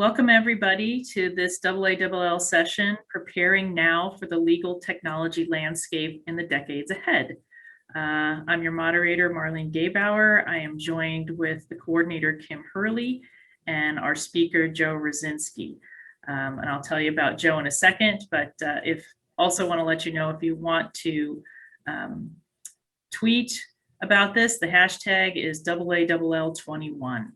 Welcome everybody to this AALL session, Preparing Now for the Legal Technology Landscape in the Decades Ahead. I'm your moderator, Marlene Gabauer. I am joined with the coordinator, Kim Hurley, and our speaker, Joe Raczynski. And I'll tell you about Joe in a second, but if also want to let you know if you want to tweet about this, the hashtag is AALL21.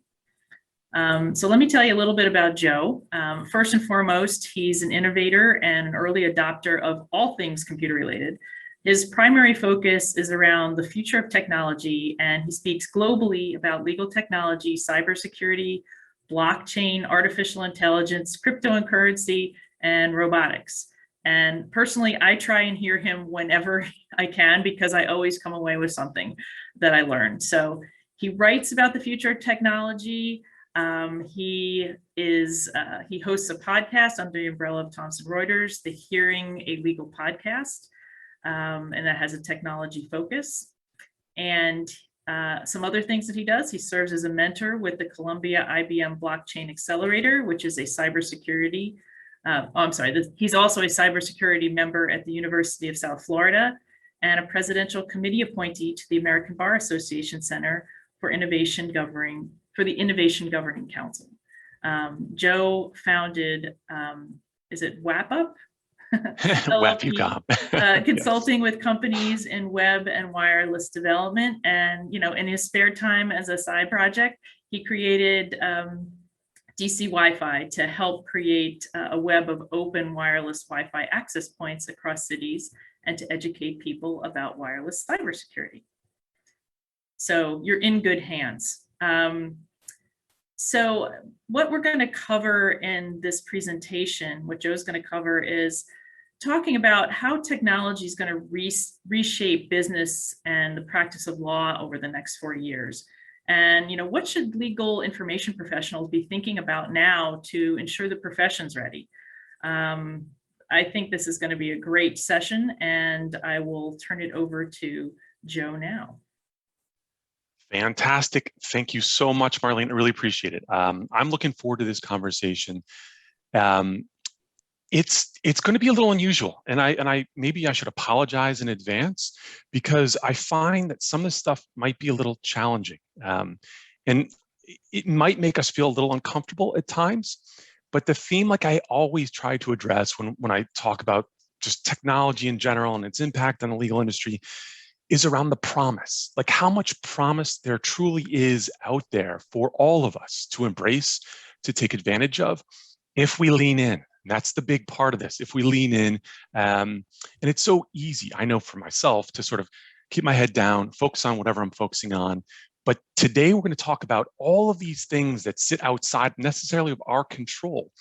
So let me tell you a little bit about Joe. First and foremost, he's an innovator and an early adopter of all things computer related. His primary focus is around the future of technology, and he speaks globally about legal technology, cybersecurity, blockchain, artificial intelligence, cryptocurrency, and robotics. And personally, I try and hear him whenever I can because I always come away with something that I learned. So he writes about the future of technology. He hosts a podcast under the umbrella of Thomson Reuters, the Hearing a Legal Podcast, and that has a technology focus. And some other things that he does, he serves as a mentor with the Columbia IBM Blockchain Accelerator, which is a cybersecurity, he's also a cybersecurity member at the University of South Florida and a presidential committee appointee to the American Bar Association Center for the Innovation Governing Council. Joe founded, is it WAPUP? Consulting with companies in web and wireless development. And, in his spare time as a side project, he created DC Wi-Fi to help create a web of open wireless Wi-Fi access points across cities and to educate people about wireless cybersecurity. So you're in good hands. So what we're going to cover in this presentation, what Joe's going to cover is talking about how technology is going to reshape business and the practice of law over the next 4 years. And, what should legal information professionals be thinking about now to ensure the profession's ready? I think this is going to be a great session, and I will turn it over to Joe now. Fantastic. Thank you so much, Marlene. I really appreciate it. I'm looking forward to this conversation. It's going to be a little unusual, and I maybe I should apologize in advance because I find that some of this stuff might be a little challenging, and it might make us feel a little uncomfortable at times. But the theme, like I always try to address when I talk about just technology in general and its impact on the legal industry, is around the promise, like how much promise there truly is out there for all of us to embrace, to take advantage of, if we lean in. And that's the big part of this, if we lean in. And it's so easy, I know for myself, to sort of keep my head down, focus on whatever I'm focusing on. But today we're going to talk about all of these things that sit outside necessarily of our control.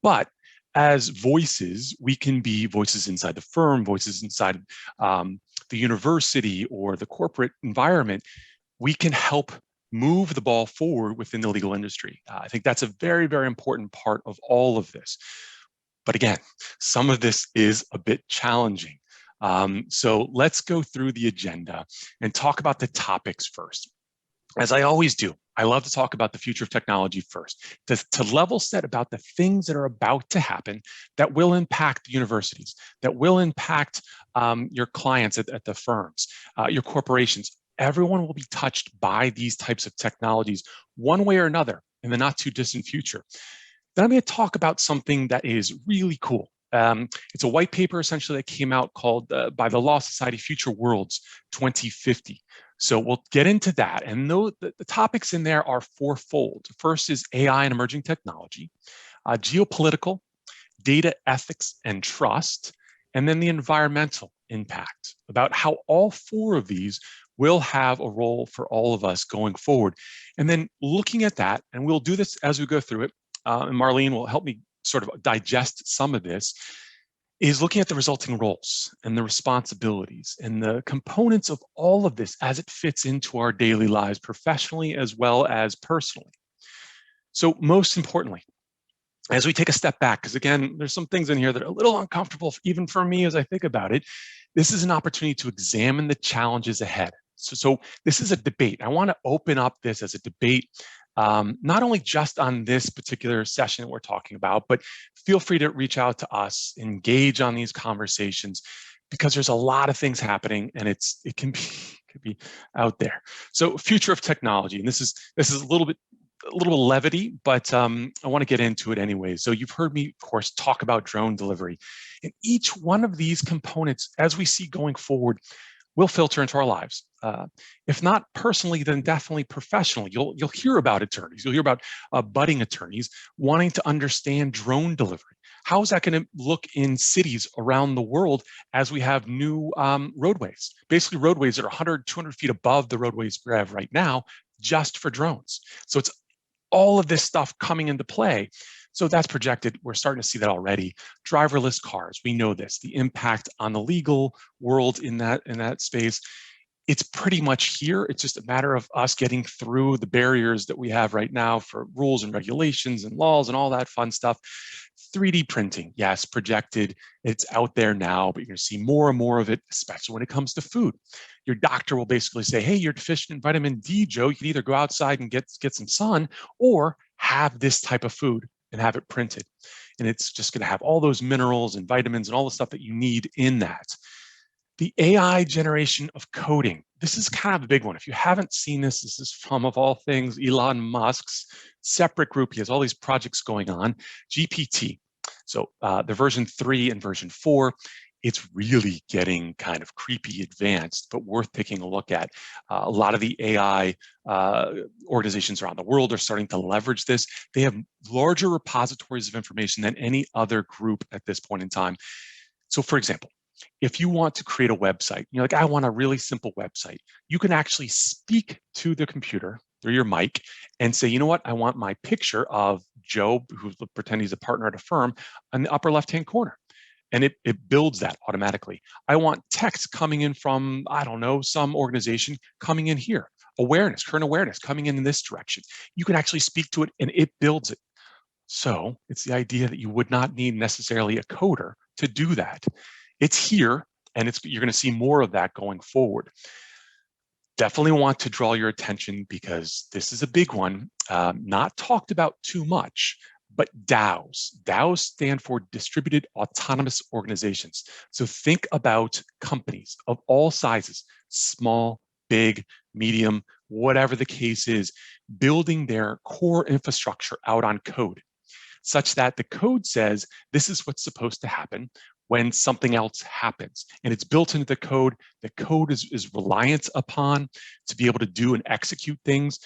But as voices, we can be voices inside the firm, voices inside the university or the corporate environment. We can help move the ball forward within the legal industry. I think that's a very, very important part of all of this. But again, some of this is a bit challenging. So let's go through the agenda and talk about the topics first. As I always do, I love to talk about the future of technology first, to level set about the things that are about to happen that will impact universities, that will impact your clients at the firms, your corporations. Everyone will be touched by these types of technologies one way or another in the not too distant future. Then I'm going to talk about something that is really cool. It's a white paper essentially that came out called by the Law Society Future Worlds 2050. So we'll get into that. And the topics in there are fourfold. First is AI and emerging technology, geopolitical, data ethics and trust, and then the environmental impact, about how all four of these will have a role for all of us going forward. And then looking at that, and we'll do this as we go through it, and Marlene will help me sort of digest some of this, is looking at the resulting roles and the responsibilities and the components of all of this as it fits into our daily lives, professionally as well as personally. So most importantly, as we take a step back, because again, there's some things in here that are a little uncomfortable, even for me as I think about it, this is an opportunity to examine the challenges ahead. So this is a debate. I want to open up this as a debate not only just on this particular session that we're talking about, but feel free to reach out to us, engage on these conversations, because there's a lot of things happening, and it can be out there. So, future of technology, and this is a little bit levity, but I want to get into it anyway. So you've heard me, of course, talk about drone delivery, and each one of these components, as we see going forward, will filter into our lives. If not personally, then definitely professionally. You'll hear about attorneys. You'll hear about budding attorneys wanting to understand drone delivery. How is that going to look in cities around the world as we have new roadways? Basically, roadways that are 100, 200 feet above the roadways we have right now, just for drones. So it's all of this stuff coming into play. So that's projected. We're starting to see that already. Driverless cars, we know this. The impact on the legal world in that space, it's pretty much here. It's just a matter of us getting through the barriers that we have right now for rules and regulations and laws and all that fun stuff. 3D printing, yes, projected. It's out there now, but you're going to see more and more of it, especially when it comes to food. Your doctor will basically say, hey, you're deficient in vitamin D, Joe. You can either go outside and get some sun, or have this type of food and have it printed. And it's just going to have all those minerals and vitamins and all the stuff that you need in that. The AI generation of coding. This is kind of a big one. If you haven't seen this, this is from, of all things, Elon Musk's separate group. He has all these projects going on. GPT. So the version 3 and version 4, it's really getting kind of creepy advanced, but worth taking a look at. A lot of the AI organizations around the world are starting to leverage this. They have larger repositories of information than any other group at this point in time. So for example, if you want to create a website, you're like, I want a really simple website. You can actually speak to the computer through your mic and say, you know what, I want my picture of Joe, who's pretend he's a partner at a firm, on the upper left-hand corner. And it builds that automatically. I want text coming in from, I don't know, some organization coming in here. Awareness, current awareness coming in this direction. You can actually speak to it and it builds it. So it's the idea that you would not need necessarily a coder to do that. It's here, and you're going to see more of that going forward. Definitely want to draw your attention because this is a big one, not talked about too much, but DAOs. DAOs stand for Distributed Autonomous Organizations. So think about companies of all sizes, small, big, medium, whatever the case is, building their core infrastructure out on code, such that the code says this is what's supposed to happen when something else happens. And it's built into the code. The code is reliant upon to be able to do and execute things.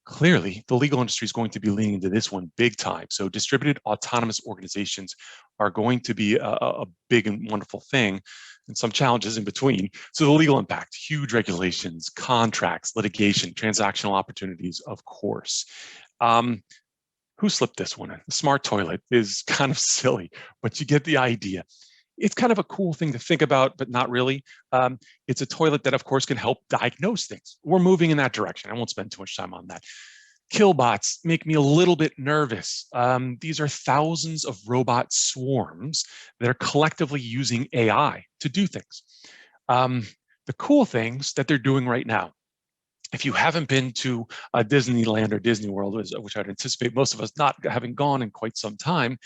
Clearly, the legal industry is going to be leaning into this one big time. So distributed autonomous organizations are going to be a big and wonderful thing, and some challenges in between. So the legal impact, huge regulations, contracts, litigation, transactional opportunities, of course. Who slipped this one in? The smart toilet is kind of silly, but you get the idea. It's kind of a cool thing to think about, but not really. It's a toilet that, of course, can help diagnose things. We're moving in that direction. I won't spend too much time on that. Killbots make me a little bit nervous. These are thousands of robot swarms that are collectively using AI to do things. The cool things that they're doing right now, if you haven't been to Disneyland or Disney World, which I'd anticipate most of us not having gone in quite some time,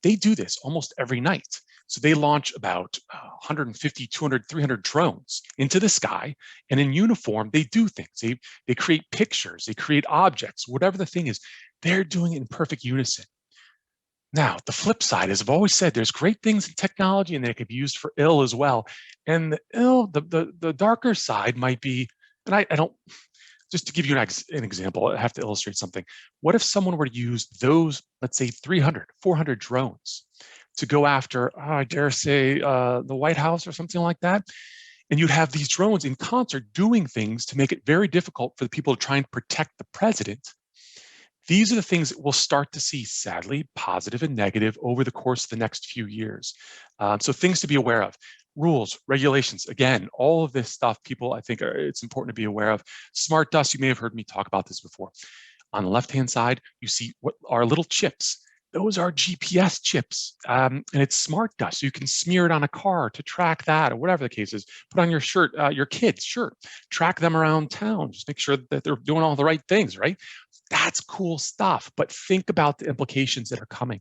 they do this almost every night. So they launch about 150, 200, 300 drones into the sky, and in uniform, they do things. They create pictures, they create objects, whatever the thing is, they're doing it in perfect unison. Now, the flip side is, I've always said, there's great things in technology and they can be used for ill as well. And the darker side might be, and I don't, just to give you an example, I have to illustrate something. What if someone were to use those, let's say 300, 400 drones to go after, I dare say, the White House or something like that? And you'd have these drones in concert doing things to make it very difficult for the people to try and protect the president. These are the things that we'll start to see, sadly, positive and negative over the course of the next few years. So things to be aware of. Rules, regulations, again, all of this stuff, people, I think it's important to be aware of. Smart dust, you may have heard me talk about this before. On the left-hand side, you see what are little chips. Those are GPS chips, and it's smart dust. So you can smear it on a car to track that, or whatever the case is. Put on your shirt, your kids' shirt, track them around town. Just make sure that they're doing all the right things, right? That's cool stuff, but think about the implications that are coming.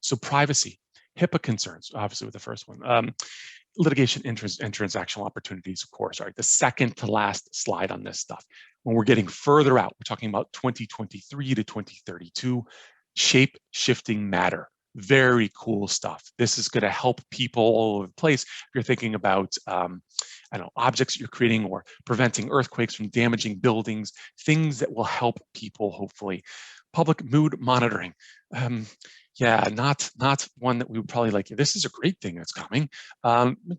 So privacy, HIPAA concerns, obviously with the first one, litigation interest and transactional opportunities, of course, right? The second to last slide on this stuff. When we're getting further out, we're talking about 2023 to 2032, shape-shifting matter. Very cool stuff. This is going to help people all over the place. If you're thinking about, I don't know, objects you're creating or preventing earthquakes from damaging buildings, things that will help people, hopefully. Public mood monitoring. Yeah, not one that we would probably like. This is a great thing that's coming.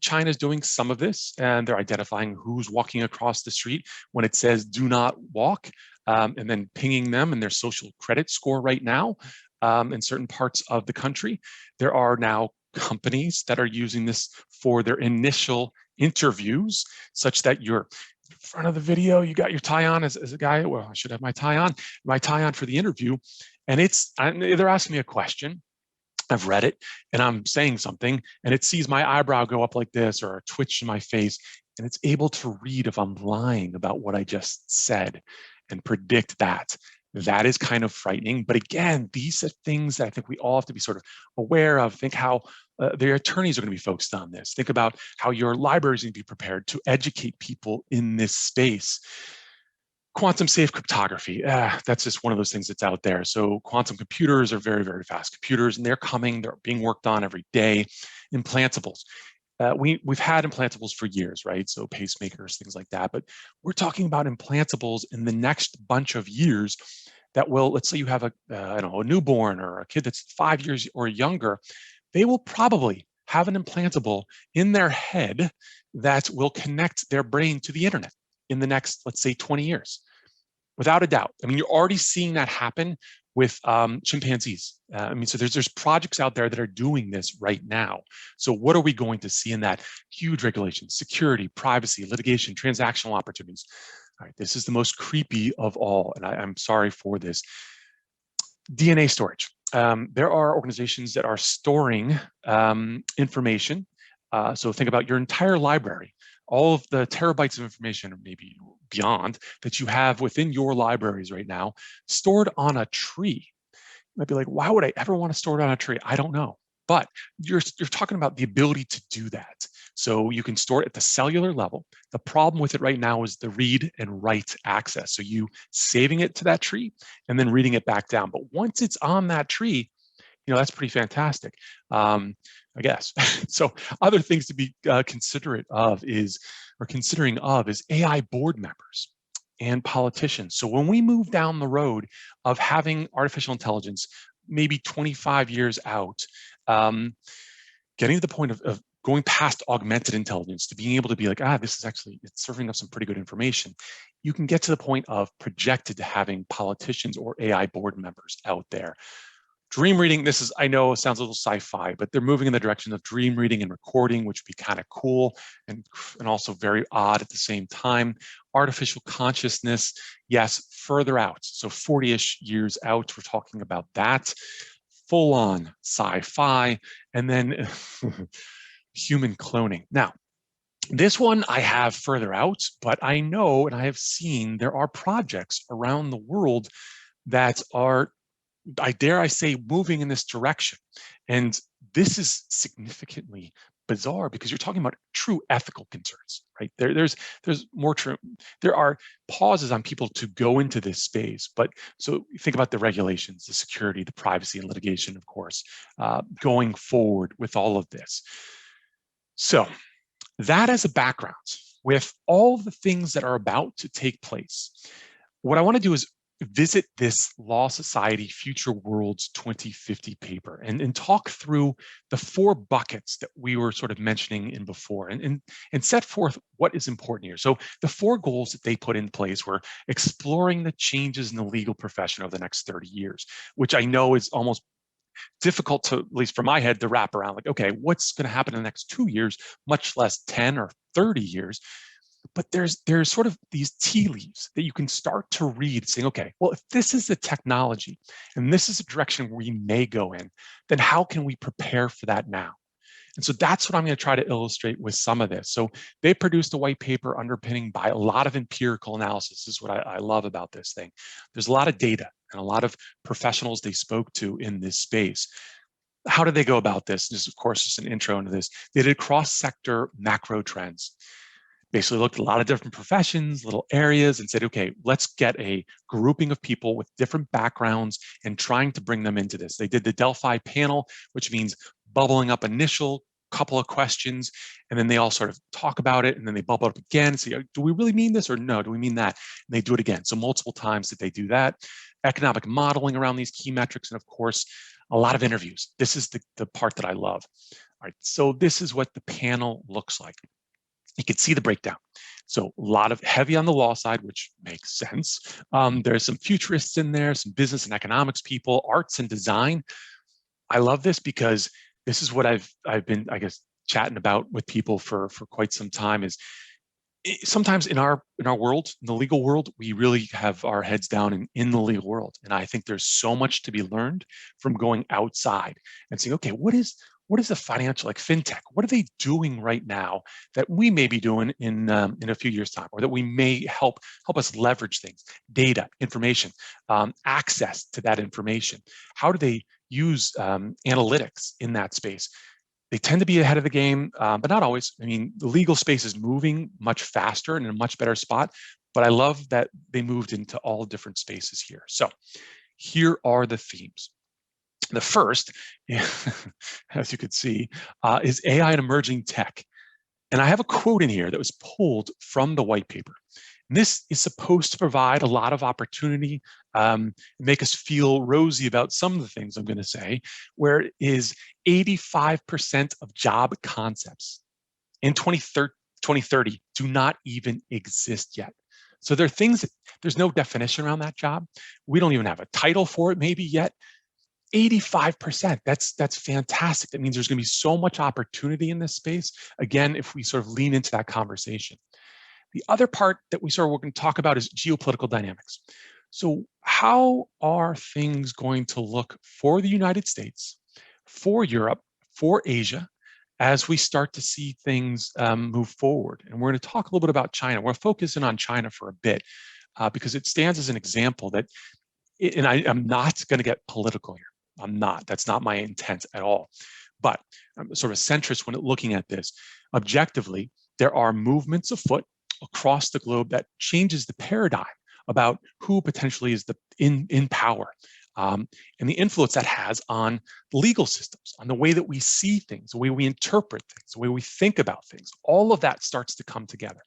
China's doing some of this, and they're identifying who's walking across the street when it says "do not walk," and then pinging them and their social credit score right now in certain parts of the country. There are now companies that are using this for their initial interviews, such that you're in front of the video, you got your tie on as a guy. Well, I should have my tie on for the interview. And they're asking me a question. I've read it and I'm saying something and it sees my eyebrow go up like this or a twitch in my face, and it's able to read if I'm lying about what I just said and predict that. That is kind of frightening. But again, these are things that I think we all have to be sort of aware of. Think how their attorneys are going to be focused on this. Think about how your libraries need to be prepared to educate people in this space. Quantum safe cryptography, that's just one of those things that's out there. So quantum computers are very, very fast computers, and they're coming, they're being worked on every day. Implantables. We've had implantables for years, right? So pacemakers, things like that. But we're talking about implantables in the next bunch of years that will, let's say you have a newborn or a kid that's 5 years or younger, they will probably have an implantable in their head that will connect their brain to the internet in the next, let's say, 20 years, without a doubt. I mean, you're already seeing that happen with chimpanzees. So there's projects out there that are doing this right now. So what are we going to see in that? Huge regulations, security, privacy, litigation, transactional opportunities. All right, this is the most creepy of all, and I'm sorry for this. DNA storage. There are organizations that are storing information. So think about your entire library, all of the terabytes of information, or maybe beyond, that you have within your libraries right now, stored on a tree. You might be like, why would I ever want to store it on a tree? I don't know. But you're talking about the ability to do that. So you can store it at the cellular level. The problem with it right now is the read and write access. So you saving it to that tree and then reading it back down. But once it's on that tree, that's pretty fantastic, I guess. So other things to be considering of is AI board members and politicians. So when we move down the road of having artificial intelligence, maybe 25 years out, getting to the point of going past augmented intelligence to being able to be like, this is actually, it's serving up some pretty good information. You can get to the point of projected to having politicians or AI board members out there. Dream reading, I know it sounds a little sci-fi, but they're moving in the direction of dream reading and recording, which would be kind of cool and also very odd at the same time. Artificial consciousness, yes, further out. So 40-ish years out, we're talking about that. Full-on sci-fi, and then human cloning. Now, this one I have further out, but I know and I have seen there are projects around the world that are, I dare say, moving in this direction. And this is significantly bizarre because you're talking about true ethical concerns, right? There's more true. There are pauses on people to go into this space, but so think about the regulations, the security, the privacy, and litigation, of course, going forward with all of this. So that as a background, with all the things that are about to take place, what I want to do is visit this Law Society Future Worlds 2050 paper and talk through the 4 buckets that we were sort of mentioning in before and set forth what is important here. So the 4 goals that they put in place were exploring the changes in the legal profession over the next 30 years, which I know is almost difficult to, at least for my head, to wrap around. Like, okay, what's going to happen in the next 2 years, much less 10 or 30 years? But there's sort of these tea leaves that you can start to read saying, okay, well, if this is the technology and this is the direction we may go in, then how can we prepare for that now? And so that's what I'm going to try to illustrate with some of this. So they produced a white paper underpinning by a lot of empirical analysis. This is what I love about this thing. There's a lot of data and a lot of professionals they spoke to in this space. How did they go about this? This, of course, is an intro into this. They did cross-sector macro trends. Basically looked at a lot of different professions, little areas, and said, okay, let's get a grouping of people with different backgrounds and trying to bring them into this. They did the Delphi panel, which means bubbling up initial couple of questions, and then they all sort of talk about it, and then they bubble up again and say, do we really mean this or no? Do we mean that? And they do it again. So multiple times did they do that. Economic modeling around these key metrics, and of course, a lot of interviews. This is the part that I love. All right, so this is what the panel looks like. You can see the breakdown. So a lot of heavy on the law side, which makes sense. There's some futurists in there, some business and economics people, arts and design. I love this because this is what I've been, I guess, chatting about with people for quite some time. Is sometimes in our world, in the legal world, we really have our heads down in the legal world, and I think there's so much to be learned from going outside and saying, okay, what is the financial, like fintech? What are they doing right now that we may be doing in a few years' time, or that we may help us leverage things, data, information, access to that information? How do they use analytics in that space? They tend to be ahead of the game, but not always. I mean, the legal space is moving much faster and in a much better spot, but I love that they moved into all different spaces here. So here are the themes. The first, as you could see, is AI and emerging tech. And I have a quote in here that was pulled from the white paper. And this is supposed to provide a lot of opportunity, make us feel rosy about some of the things I'm going to say, where it is 85% of job concepts in 2030 do not even exist yet. So there are things that there's no definition around that job. We don't even have a title for it maybe yet. 85%, that's fantastic. That means there's going to be so much opportunity in this space, again, if we sort of lean into that conversation. The other part that we're going to talk about is geopolitical dynamics. So how are things going to look for the United States, for Europe, for Asia, as we start to see things move forward? And we're going to talk a little bit about China. We're focusing on China for a bit because it stands as an example that, and I'm not going to get political here. I'm not. That's not my intent at all. But I'm sort of a centrist when looking at this. Objectively, there are movements afoot across the globe that changes the paradigm about who potentially is in power, and the influence that has on legal systems, on the way that we see things, the way we interpret things, the way we think about things. All of that starts to come together.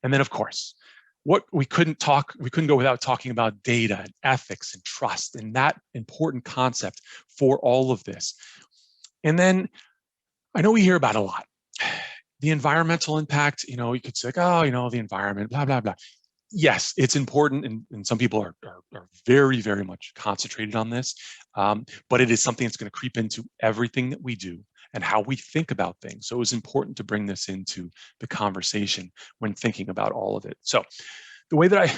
And then, of course, what we couldn't go without talking about data and ethics and trust and that important concept for all of this. And then I know we hear about a lot. The environmental impact, you could say, oh, the environment, blah, blah, blah. Yes, it's important, and some people are very, very much concentrated on this, but it is something that's going to creep into everything that we do and how we think about things. So it was important to bring this into the conversation when thinking about all of it. So the way that I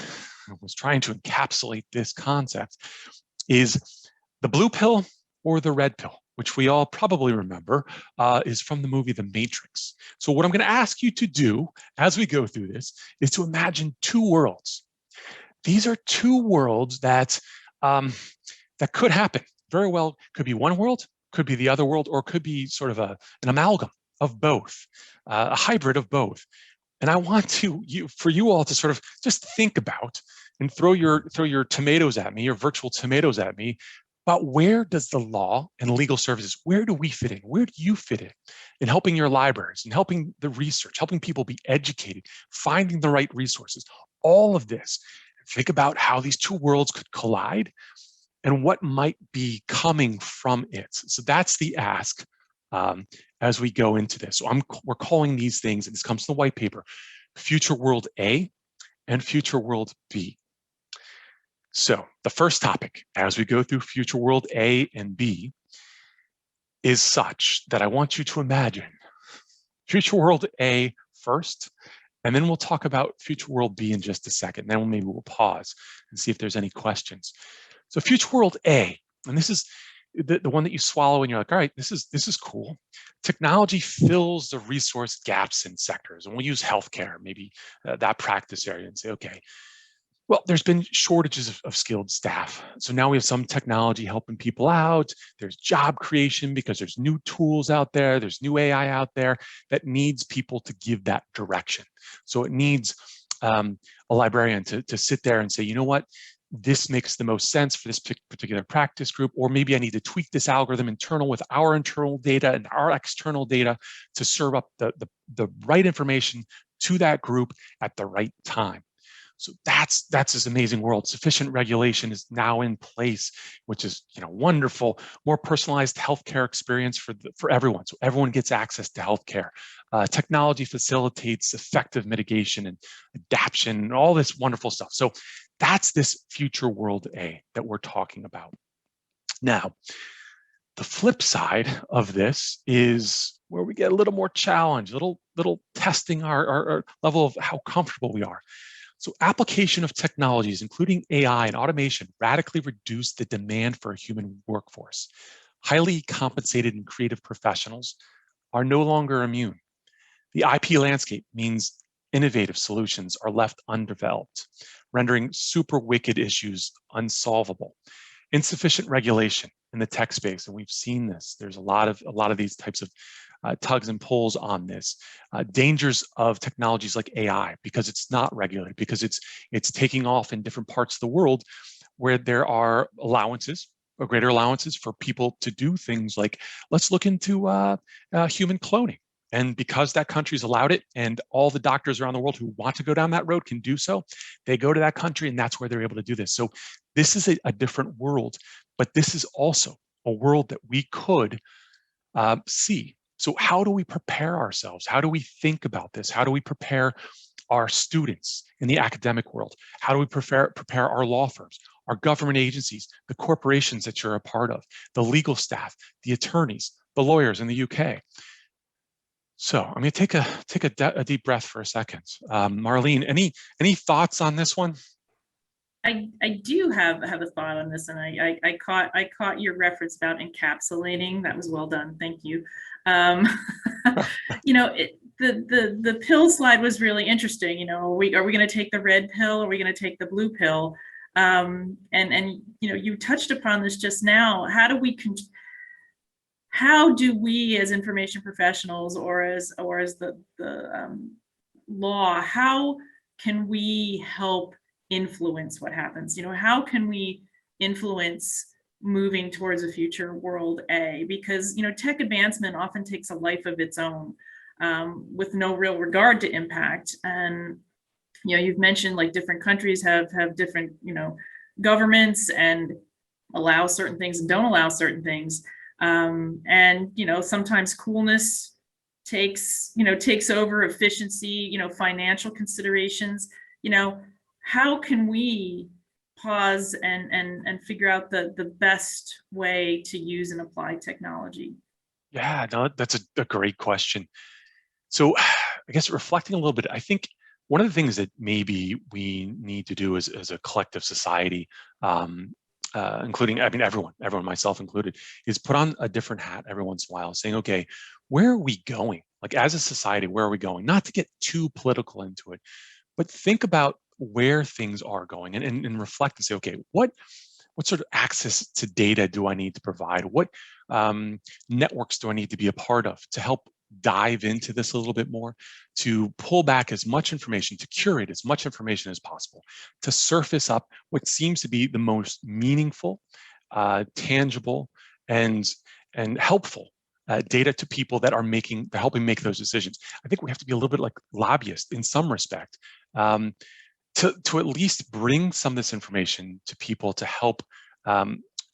was trying to encapsulate this concept is the blue pill or the red pill, which we all probably remember, is from the movie The Matrix. So what I'm going to ask you to do as we go through this is to imagine two worlds. These are two worlds that could happen. Very well could be one world, could be the other world, or could be sort of an amalgam of both, a hybrid of both. And I want for you all to sort of just think about and throw your tomatoes at me, your virtual tomatoes at me, about where does the law and legal services, where do we fit in? Where do you fit in helping your libraries and helping the research, helping people be educated, finding the right resources, all of this. Think about how these two worlds could collide and what might be coming from it. So that's the ask as we go into this. So we're calling these things, and this comes from the white paper, Future World A and Future World B. So the first topic, as we go through Future World A and B, is such that I want you to imagine Future World A first, and then we'll talk about Future World B in just a second. Then maybe we'll pause and see if there's any questions. So Future World A, and this is the one that you swallow and you're like, all right, this is cool. Technology fills the resource gaps in sectors, and we'll use healthcare, maybe that practice area, and say, okay, well, there's been shortages of skilled staff. So now we have some technology helping people out. There's job creation because there's new tools out there. There's new AI out there that needs people to give that direction. So it needs a librarian to sit there and say, you know what, this makes the most sense for this particular practice group, or maybe I need to tweak this algorithm internal with our internal data and our external data to serve up the right information to that group at the right time. So that's this amazing world. Sufficient regulation is now in place, which is wonderful. More personalized healthcare experience for everyone, so everyone gets access to healthcare. Technology facilitates effective mitigation and adaptation, and all this wonderful stuff. So that's this future world A that we're talking about. Now, the flip side of this is where we get a little more challenge, little testing our level of how comfortable we are. So application of technologies, including AI and automation, radically reduce the demand for a human workforce. Highly compensated and creative professionals are no longer immune. The IP landscape means innovative solutions are left undeveloped, rendering super wicked issues unsolvable. Insufficient regulation in the tech space, and we've seen this. There's a lot of these types of tugs and pulls on this. Dangers of technologies like AI, because it's not regulated, because it's taking off in different parts of the world where there are allowances or greater allowances for people to do things like, let's look into human cloning. And because that country's allowed it, and all the doctors around the world who want to go down that road can do so, they go to that country, and that's where they're able to do this. So this is a different world, but this is also a world that we could see. So how do we prepare ourselves? How do we think about this? How do we prepare our students in the academic world? How do we prepare our law firms, our government agencies, the corporations that you're a part of, the legal staff, the attorneys, the lawyers in the UK? So I'm going to take a deep breath for a second. Marlene, any thoughts on this one? I do have a thought on this, and I caught your reference about encapsulating. That was well done. Thank you. The pill slide was really interesting. Are we going to take the red pill? Are we going to take the blue pill? And you touched upon this just now. How do we as information professionals, or as the law, how can we help influence what happens? How can we influence moving towards a future world A? Because tech advancement often takes a life of its own, with no real regard to impact. And you've mentioned like different countries have different governments and allow certain things and don't allow certain things. And sometimes coolness takes over efficiency, financial considerations. How can we pause and figure out the best way to use and apply technology? Yeah, no, that's a great question. So I guess reflecting a little bit, I think one of the things that maybe we need to do as a collective society, including, everyone, myself included, is put on a different hat every once in a while, saying, okay, where are we going? Like as a society, where are we going? Not to get too political into it, but think about where things are going and reflect and say, okay, what sort of access to data do I need to provide? What networks do I need to be a part of to help dive into this a little bit more, to pull back as much information, to curate as much information as possible, to surface up what seems to be the most meaningful, tangible, and helpful data to people that are helping make those decisions. I think we have to be a little bit like lobbyists in some respect, to at least bring some of this information to people to help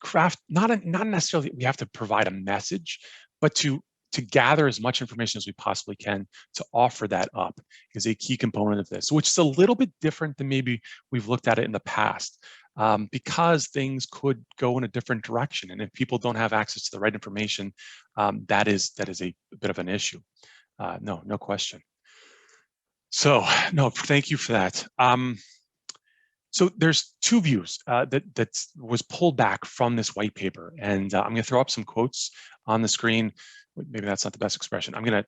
craft, not necessarily we have to provide a message, but to gather as much information as we possibly can to offer that up is a key component of this, which is a little bit different than maybe we've looked at it in the past, because things could go in a different direction. And if people don't have access to the right information, that is a bit of an issue. No question. So no, thank you for that. So there's two views that was pulled back from this white paper. And I'm going to throw up some quotes on the screen. Maybe that's not the best expression. I'm going to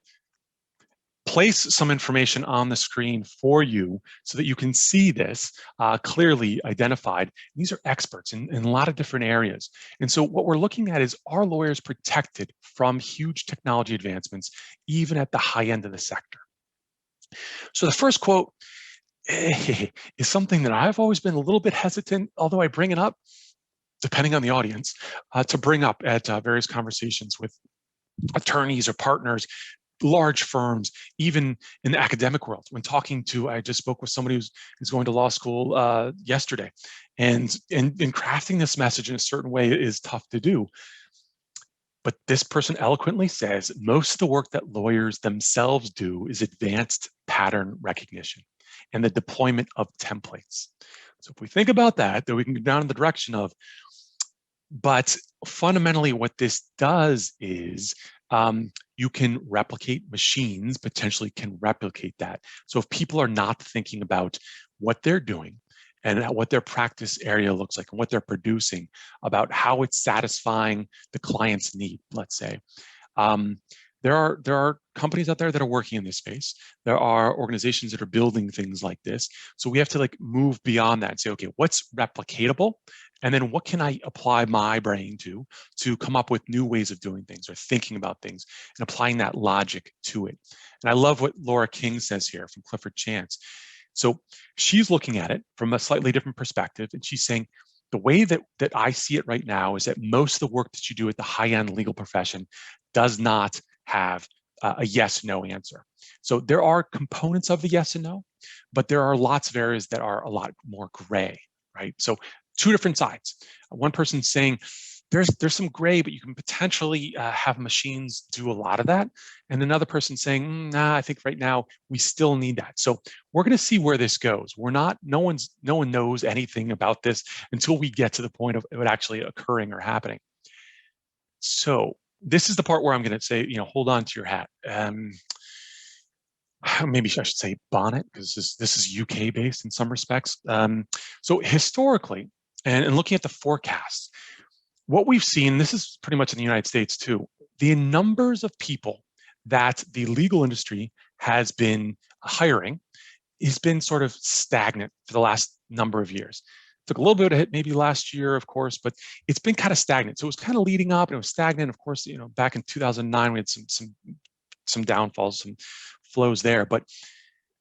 place some information on the screen for you so that you can see this clearly identified. These are experts in a lot of different areas. And so what we're looking at is, are lawyers protected from huge technology advancements, even at the high end of the sector? So the first quote is something that I've always been a little bit hesitant, although I bring it up, depending on the audience, to bring up at various conversations with attorneys or partners, large firms, even in the academic world. When talking to, I just spoke with somebody who's going to law school yesterday, and crafting this message in a certain way is tough to do. But this person eloquently says most of the work that lawyers themselves do is advanced pattern recognition and the deployment of templates. So if we think about that, then we can go down in the direction of, but fundamentally what this does is you can replicate machines, potentially can replicate that. So if people are not thinking about what they're doing and what their practice area looks like and what they're producing, about how it's satisfying the client's need, let's say, there are companies out there that are working in this space. There are organizations that are building things like this. So we have to move beyond that and say, okay, what's replicatable? And then what can I apply my brain to come up with new ways of doing things or thinking about things and applying that logic to it. And I love what Laura King says here from Clifford Chance. So she's looking at it from a slightly different perspective. And she's saying, the way that I see it right now is that most of the work that you do at the high-end legal profession does not have a yes/no answer. So there are components of the yes and no, but there are lots of areas that are a lot more gray, right? So two different sides. One person saying there's some gray, but you can potentially have machines do a lot of that. And another person saying, nah, I think right now we still need that. So we're going to see where this goes. No one knows anything about this until we get to the point of it actually occurring or happening. So this is the part where I'm going to say, hold on to your hat. Maybe I should say bonnet, because this is UK based in some respects. So historically, and looking at the forecasts, what we've seen, this is pretty much in the United States too, the numbers of people that the legal industry has been hiring has been sort of stagnant for the last number of years. Took a little bit of a hit maybe last year, of course, but it's been kind of stagnant. So it was kind of leading up and it was stagnant. Of course, back in 2009, we had some downfalls, some flows there. But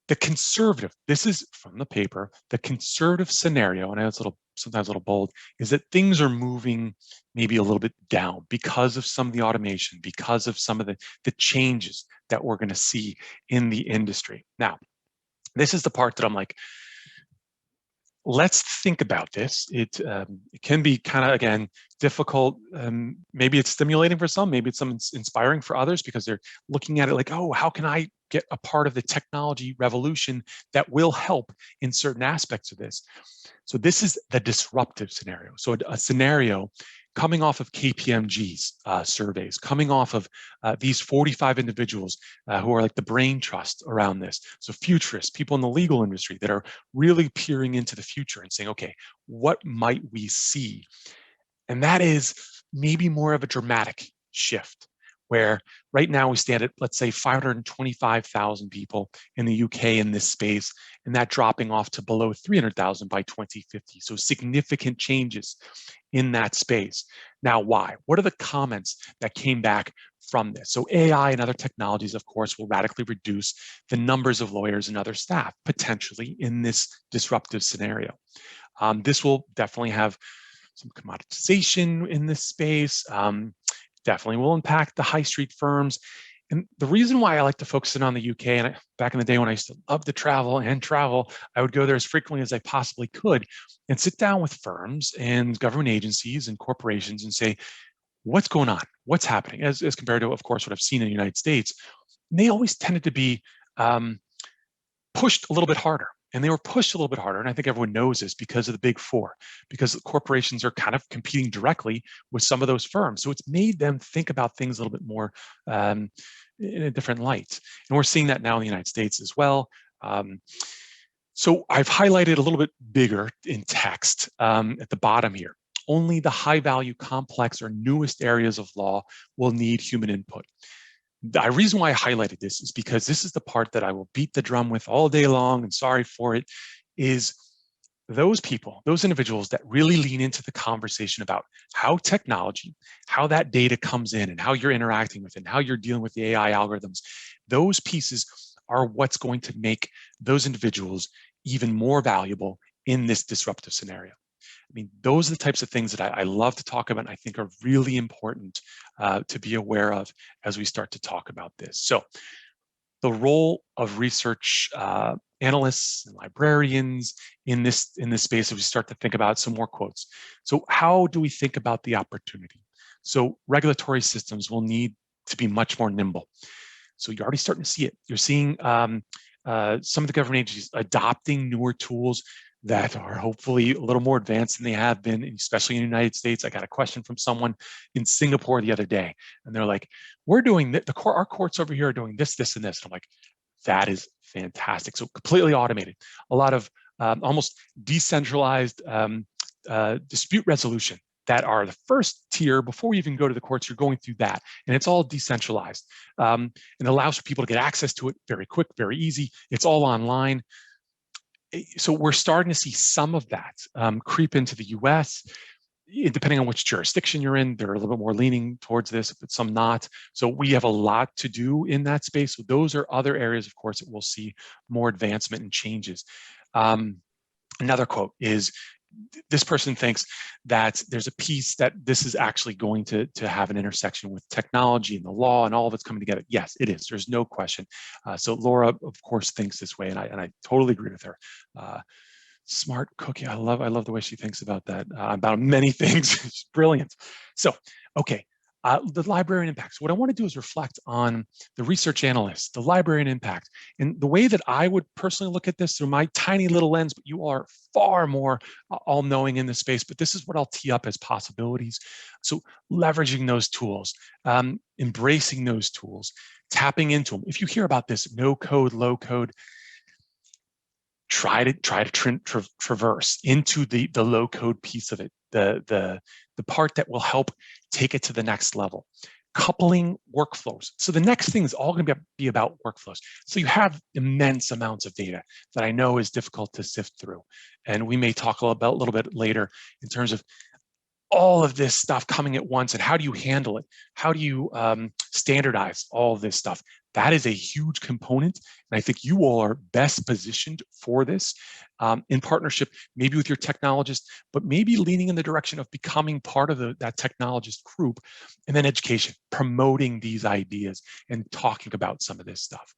the conservative, this is from the paper, the conservative scenario, and I know it's sometimes a little bold, is that things are moving maybe a little bit down because of some of the automation, because of some of the changes that we're going to see in the industry. Now, this is the part that I'm like, let's think about this. It can be kind of, again, difficult. Maybe it's stimulating for some, maybe it's inspiring for others, because they're looking at it like, oh, how can I get a part of the technology revolution that will help in certain aspects of this? So this is the disruptive scenario. So a scenario coming off of KPMG's surveys, coming off of these 45 individuals who are like the brain trust around this. So futurists, people in the legal industry that are really peering into the future and saying, okay, what might we see? And that is maybe more of a dramatic shift, where right now we stand at, let's say, 525,000 people in the UK in this space, and that dropping off to below 300,000 by 2050. So significant changes in that space. Now, why? What are the comments that came back from this? So AI and other technologies, of course, will radically reduce the numbers of lawyers and other staff, potentially in this disruptive scenario. This will definitely have some commoditization in this space. Definitely will impact the high street firms. And the reason why I like to focus in on the UK, and back in the day when I used to love to travel, I would go there as frequently as I possibly could and sit down with firms and government agencies and corporations and say, what's going on? What's happening? As compared to, of course, what I've seen in the United States. And they always tended to be pushed a little bit harder. And they were pushed a little bit harder. And I think everyone knows this because of the big four, because the corporations are kind of competing directly with some of those firms. So it's made them think about things a little bit more in a different light. And we're seeing that now in the United States as well. So I've highlighted a little bit bigger in text at the bottom here. Only the high value, complex, or newest areas of law will need human input. The reason why I highlighted this is because this is the part that I will beat the drum with all day long, and sorry for it, is those people, those individuals that really lean into the conversation about how technology, how that data comes in and how you're interacting with it and how you're dealing with the AI algorithms, those pieces are what's going to make those individuals even more valuable in this disruptive scenario. I mean, those are the types of things that I love to talk about and I think are really important to be aware of as we start to talk about this. So the role of research analysts and librarians in this space as we start to think about some more quotes. So how do we think about the opportunity? So regulatory systems will need to be much more nimble. So you're already starting to see it. You're seeing some of the government agencies adopting newer tools that are hopefully a little more advanced than they have been, especially in the United States. I got a question from someone in Singapore the other day, and they're like, we're doing our courts over here are doing this, this, and this. And I'm like, that is fantastic. So completely automated, a lot of almost decentralized dispute resolution that are the first tier. Before you even go to the courts, you're going through that, and it's all decentralized and allows for people to get access to it very quick, very easy. It's all online. So we're starting to see some of that creep into the US. Depending on which jurisdiction you're in, they're a little bit more leaning towards this, but some not. So we have a lot to do in that space. So those are other areas, of course, that we'll see more advancement and changes. Another quote is, this person thinks that there's a piece that this is actually going to have an intersection with technology and the law and all of it's coming together. Yes, it is. There's no question. So Laura, of course, thinks this way, and I totally agree with her. Smart cookie. I love the way she thinks about that, about many things. She's brilliant. So, okay. The librarian impact. So what I want to do is reflect on the research analyst, the librarian impact, and the way that I would personally look at this through my tiny little lens, but you are far more all-knowing in this space, but this is what I'll tee up as possibilities. So leveraging those tools, embracing those tools, tapping into them. If you hear about this no code, low code, try to traverse into the low code piece of it, the part that will help take it to the next level. Coupling workflows. So the next thing is all going to be about workflows. So you have immense amounts of data that I know is difficult to sift through. And we may talk a little bit later in terms of all of this stuff coming at once and how do you handle it? How do you standardize all of this stuff? That is a huge component. And I think you all are best positioned for this in partnership, maybe with your technologist, but maybe leaning in the direction of becoming part of that technologist group. And then education, promoting these ideas and talking about some of this stuff.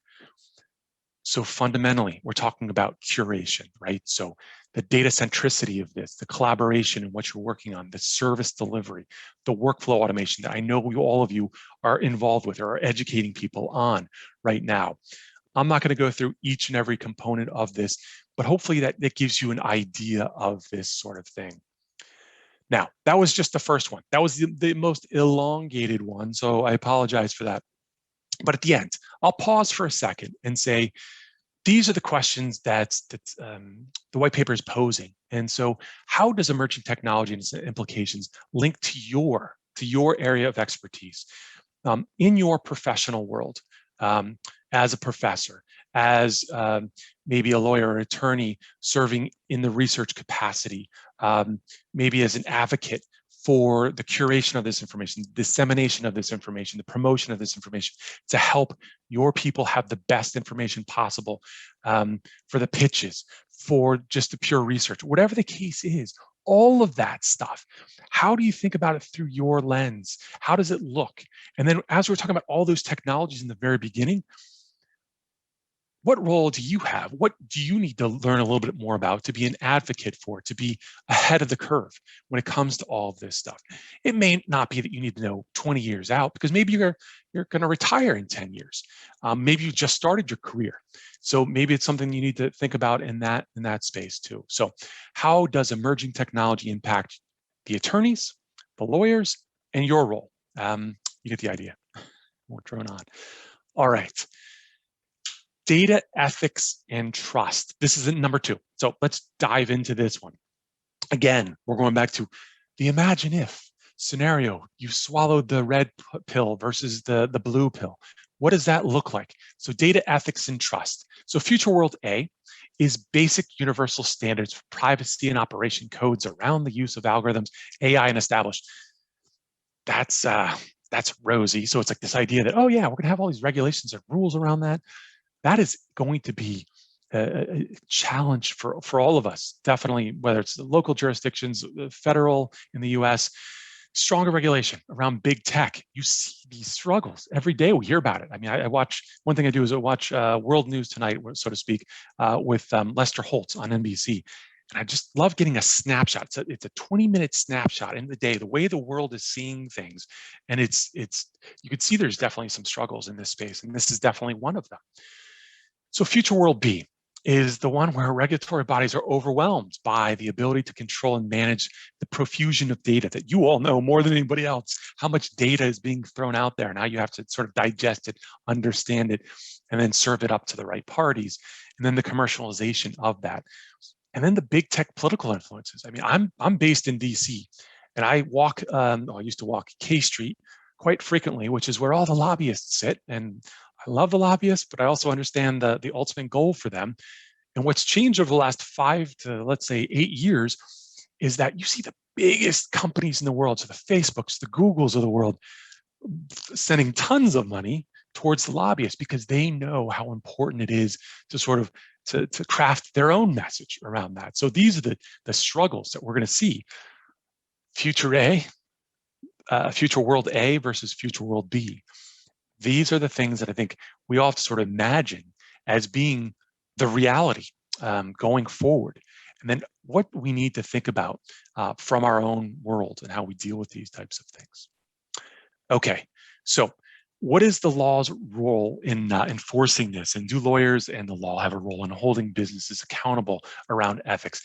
So fundamentally, we're talking about curation, right? So the data centricity of this, the collaboration and what you're working on, the service delivery, the workflow automation that I know all of you are involved with or are educating people on right now. I'm not going to go through each and every component of this, but hopefully that gives you an idea of this sort of thing. Now, that was just the first one. That was the most elongated one, so I apologize for that. But at the end, I'll pause for a second and say, these are the questions that the white paper is posing. And so how does emerging technology and its implications link to your area of expertise in your professional world, as a professor, as maybe a lawyer or attorney serving in the research capacity, maybe as an advocate for the curation of this information, dissemination of this information, the promotion of this information to help your people have the best information possible for the pitches, for just the pure research, whatever the case is, all of that stuff. How do you think about it through your lens? How does it look? And then as we're talking about all those technologies in the very beginning, what role do you have? What do you need to learn a little bit more about to be an advocate for, to be ahead of the curve when it comes to all of this stuff? It may not be that you need to know 20 years out, because maybe you're going to retire in 10 years. Maybe you just started your career. So maybe it's something you need to think about in that space too. So how does emerging technology impact the attorneys, the lawyers, and your role? You get the idea. More drone on. All right. Data ethics and trust. This is number 2. So let's dive into this one. Again, we're going back to the imagine if scenario. You swallowed the red pill versus the blue pill. What does that look like? So data ethics and trust. So Future World A is basic universal standards for privacy and operation codes around the use of algorithms, AI, and established. That's rosy. So it's like this idea that, oh yeah, we're going to have all these regulations and rules around that. That is going to be a challenge for all of us, definitely, whether it's the local jurisdictions, federal in the US, stronger regulation around big tech. You see these struggles every day. We hear about it. I mean, I watch, one thing I do is I watch World News Tonight, so to speak, with Lester Holt on NBC. And I just love getting a snapshot. It's a 20-minute snapshot in the day, the way the world is seeing things. And it's you can see there's definitely some struggles in this space, and this is definitely one of them. So Future World B is the one where regulatory bodies are overwhelmed by the ability to control and manage the profusion of data that you all know more than anybody else, how much data is being thrown out there. Now you have to sort of digest it, understand it, and then serve it up to the right parties. And then the commercialization of that. And then the big tech political influences. I mean, I'm based in DC, and I walk, I used to walk K Street quite frequently, which is where all the lobbyists sit. And I love the lobbyists, but I also understand the ultimate goal for them. And what's changed over the last 5 to, let's say, 8 years is that you see the biggest companies in the world, so the Facebooks, the Googles of the world, sending tons of money towards the lobbyists because they know how important it is to sort of to craft their own message around that. So these are the struggles that we're going to see. Future World A versus Future World B. These are the things that I think we all have to sort of imagine as being the reality going forward. And then what we need to think about from our own world and how we deal with these types of things. Okay, so what is the law's role in enforcing this? And do lawyers and the law have a role in holding businesses accountable around ethics?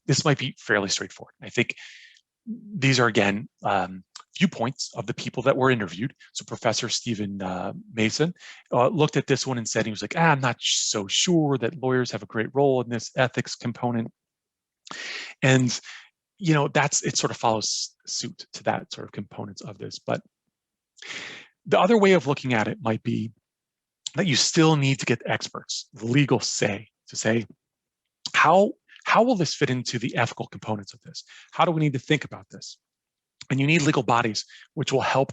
This might be fairly straightforward. I think these are, again, viewpoints of the people that were interviewed. So Professor Stephen Mason looked at this one and said, he was like, I'm not so sure that lawyers have a great role in this ethics component. And, you know, it sort of follows suit to that sort of components of this. But the other way of looking at it might be that you still need to get experts, the legal say, to say, how will this fit into the ethical components of this? How do we need to think about this? And you need legal bodies which will help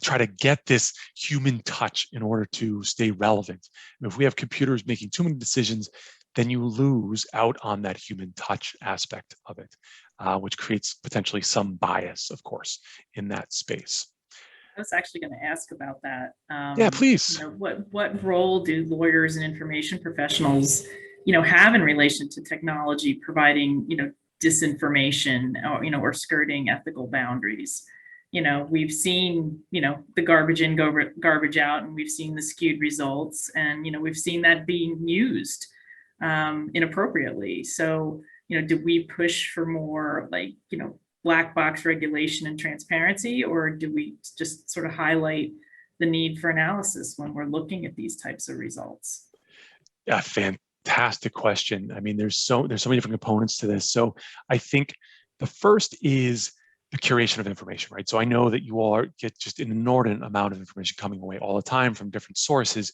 try to get this human touch in order to stay relevant. And if we have computers making too many decisions, then you lose out on that human touch aspect of it, which creates potentially some bias, of course, in that space. I was actually going to ask about that. Yeah, please. You know, what role do lawyers and information professionals, you know, have in relation to technology providing, you know, disinformation, or, you know, or skirting ethical boundaries? You know, we've seen, you know, the garbage in, garbage out, and we've seen the skewed results, and, you know, we've seen that being used inappropriately. So, you know, do we push for more, like, you know, black box regulation and transparency, or do we just sort of highlight the need for analysis when we're looking at these types of results? Yeah, fantastic question. I mean, there's so many different components to this. So I think the first is the curation of information, right? So I know that you all get just an inordinate amount of information coming away all the time from different sources.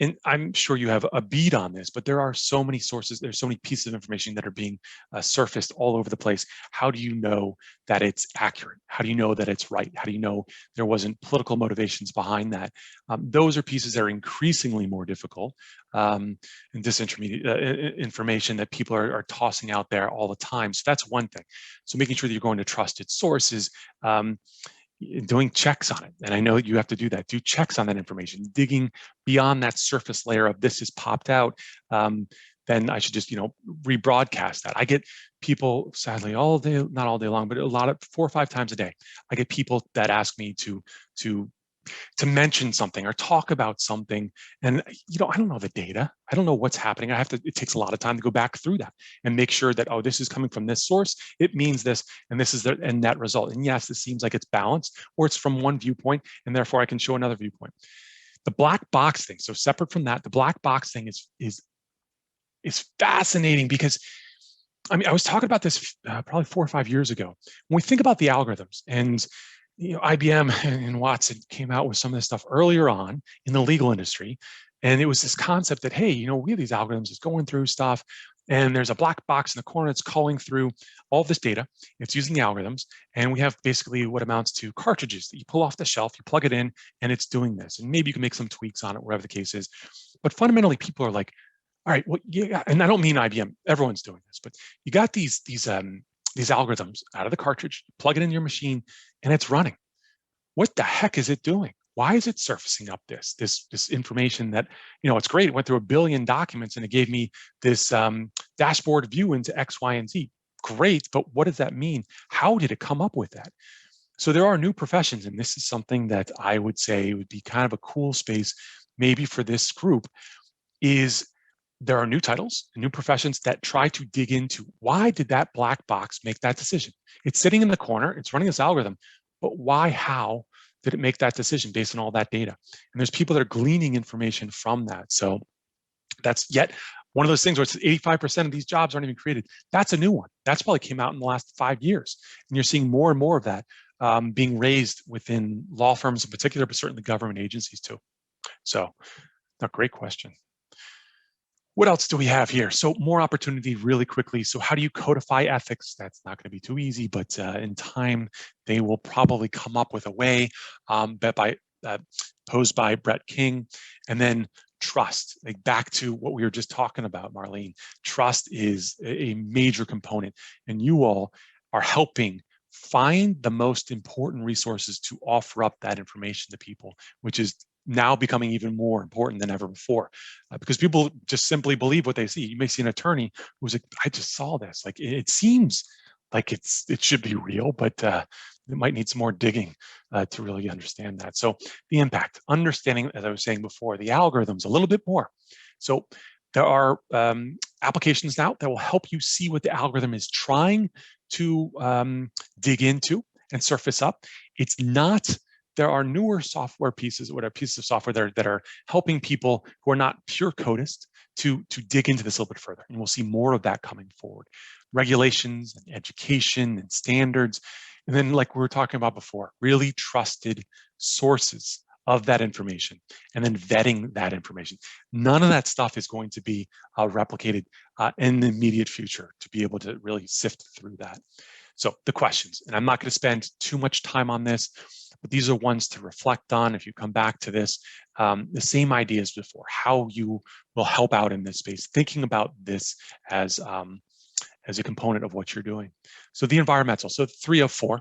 And I'm sure you have a beat on this, but there are so many sources, there's so many pieces of information that are being surfaced all over the place. How do you know that it's accurate? How do you know that it's right? How do you know there wasn't political motivations behind that? Those are pieces that are increasingly more difficult, and disintermediate information that people are tossing out there all the time. So that's one thing. So making sure that you're going to trusted sources, doing checks on it. And I know you have to do that. Do checks on that information, digging beyond that surface layer of this has popped out. Then I should just, you know, rebroadcast that. I get people, sadly, all day, not all day long, but a lot of 4 or 5 times a day. I get people that ask me to mention something or talk about something. And, you know, I don't know the data. I don't know what's happening. it takes a lot of time to go back through that and make sure that, oh, this is coming from this source. It means this, and this is the net result. And yes, this seems like it's balanced, or it's from one viewpoint, and therefore I can show another viewpoint. The black box thing, so separate from that, the black box thing is fascinating because, I mean, I was talking about this probably 4 or 5 years ago. When we think about the algorithms, and IBM and Watson came out with some of this stuff earlier on in the legal industry, and it was this concept that, hey, we have these algorithms, it's going through stuff, and there's a black box in the corner that's calling through all this data. It's using the algorithms, and we have basically what amounts to cartridges that you pull off the shelf, you plug it in, and it's doing this. And maybe you can make some tweaks on it, wherever the case is. But fundamentally, people are like, all right, well, yeah, and I don't mean IBM, everyone's doing this, but you got these algorithms out of the cartridge, plug it in your machine, and it's running. What the heck is it doing? Why is it surfacing up this information that, it's great. It went through 1 billion documents and it gave me this dashboard view into X, Y, and Z. Great, but what does that mean? How did it come up with that? So there are new professions, and this is something that I would say would be kind of a cool space maybe for this group, is there are new titles, new professions that try to dig into, why did that black box make that decision? It's sitting in the corner, it's running this algorithm, but why, how did it make that decision based on all that data? And there's people that are gleaning information from that. So that's yet one of those things where it's 85% of these jobs aren't even created. That's a new one. That's probably came out in the last 5 years. And you're seeing more and more of that being raised within law firms in particular, but certainly government agencies too. So, a great question. What else do we have here? So more opportunity really quickly. So how do you codify ethics? That's not going to be too easy, but in time, they will probably come up with a way posed by Brett King. And then trust, like back to what we were just talking about, Marlene. Trust is a major component, and you all are helping find the most important resources to offer up that information to people, which is now becoming even more important than ever before, because people just simply believe what they see. You may see an attorney who's like, I just saw this. Like, it seems like it should be real, but it might need some more digging to really understand that. So the impact, understanding, as I was saying before, the algorithms a little bit more. So there are applications now that will help you see what the algorithm is trying to dig into and surface up. It's not, there are newer software pieces of software that are helping people who are not pure codists to dig into this a little bit further. And we'll see more of that coming forward. Regulations and education and standards. And then, like we were talking about before, really trusted sources of that information, and then vetting that information. None of that stuff is going to be replicated in the immediate future to be able to really sift through that. So the questions, and I'm not going to spend too much time on this, but these are ones to reflect on if you come back to this. The same ideas before, how you will help out in this space, thinking about this as a component of what you're doing. So the environmental, so 3 of 4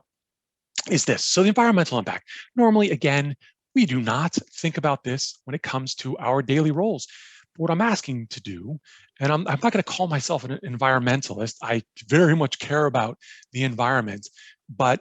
is this. So the environmental impact. Normally, again, we do not think about this when it comes to our daily roles. But what I'm asking to do, and I'm not going to call myself an environmentalist. I very much care about the environment, but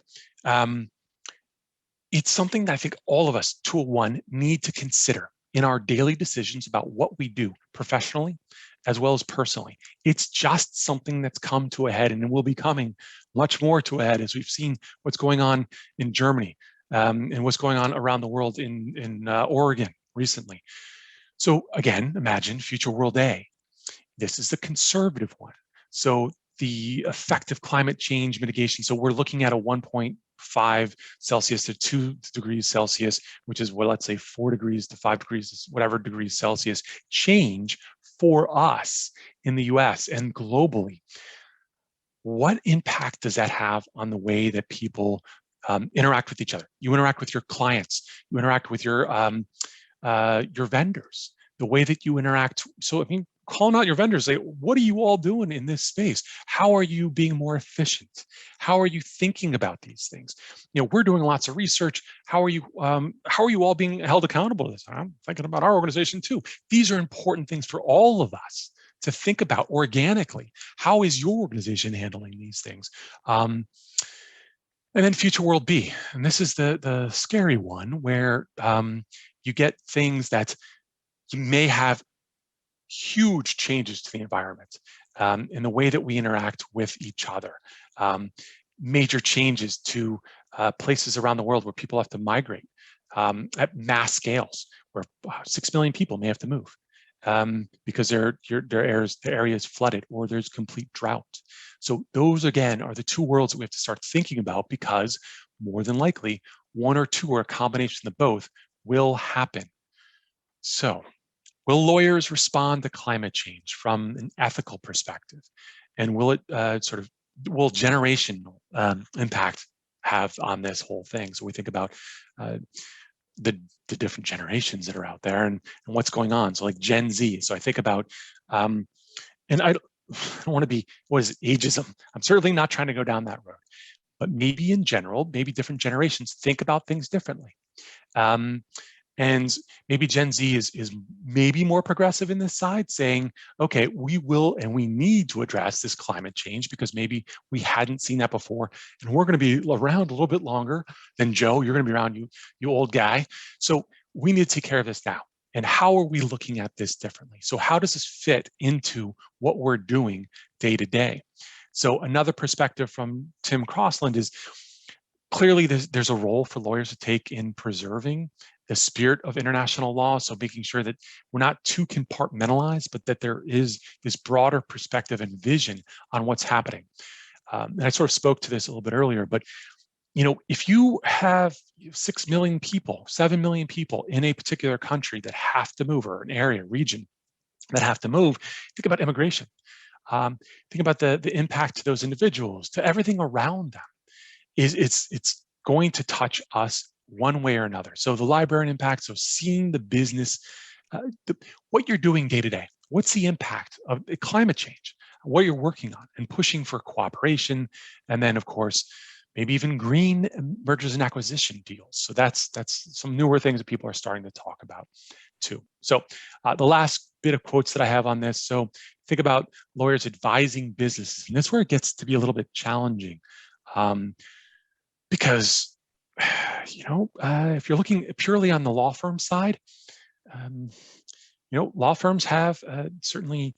it's something that I think all of us, tool one, need to consider in our daily decisions about what we do professionally as well as personally. It's just something that's come to a head, and it will be coming much more to a head as we've seen what's going on in Germany and what's going on around the world in Oregon recently. So again, imagine future world A. This is the conservative one. So the effective climate change mitigation. So we're looking at a 1.5 Celsius to 2 degrees Celsius, which is, well, let's say 4 degrees to 5 degrees, whatever degrees Celsius change for us in the US and globally. What impact does that have on the way that people interact with each other? You interact with your clients, you interact with your vendors, the way that you interact. So, I mean, calling out your vendors, say, what are you all doing in this space? How are you being more efficient? How are you thinking about these things? You know, we're doing lots of research. How are you all being held accountable to this? I'm thinking about our organization too. These are important things for all of us to think about organically. How is your organization handling these things? And then future world B, and this is the scary one, where you get things that you may have huge changes to the environment in the way that we interact with each other. Major changes to places around the world where people have to migrate at mass scales, where 6 million people may have to move because their area is flooded or there's complete drought. So those, again, are the two worlds that we have to start thinking about, because more than likely, one or two or a combination of both will happen. So will lawyers respond to climate change from an ethical perspective? And will it will generational impact have on this whole thing? So we think about the different generations that are out there and what's going on. So like Gen Z. So I think about, and I don't want to be, what is it, ageism? I'm certainly not trying to go down that road, but maybe in general, maybe different generations think about things differently. And maybe Gen Z is maybe more progressive in this side, saying, okay, we will and we need to address this climate change because maybe we hadn't seen that before. And we're going to be around a little bit longer than Joe. You're going to be around, you old guy. So we need to take care of this now. And how are we looking at this differently? So how does this fit into what we're doing day to day? So another perspective from Tim Crossland is clearly there's a role for lawyers to take in preserving the spirit of international law. So making sure that we're not too compartmentalized, but that there is this broader perspective and vision on what's happening. And I sort of spoke to this a little bit earlier, but if you have 6 million people, 7 million people in a particular country that have to move, or an area, region that have to move, think about immigration. Think about the impact to those individuals, to everything around them. It's going to touch us one way or another. So the librarian impact, so seeing the business, what you're doing day to day, what's the impact of climate change, what you're working on, and pushing for cooperation. And then, of course, maybe even green mergers and acquisition deals. So that's some newer things that people are starting to talk about too. So the last bit of quotes that I have on this. So think about lawyers advising businesses. And this is where it gets to be a little bit challenging. Because if you're looking purely on the law firm side, law firms have certainly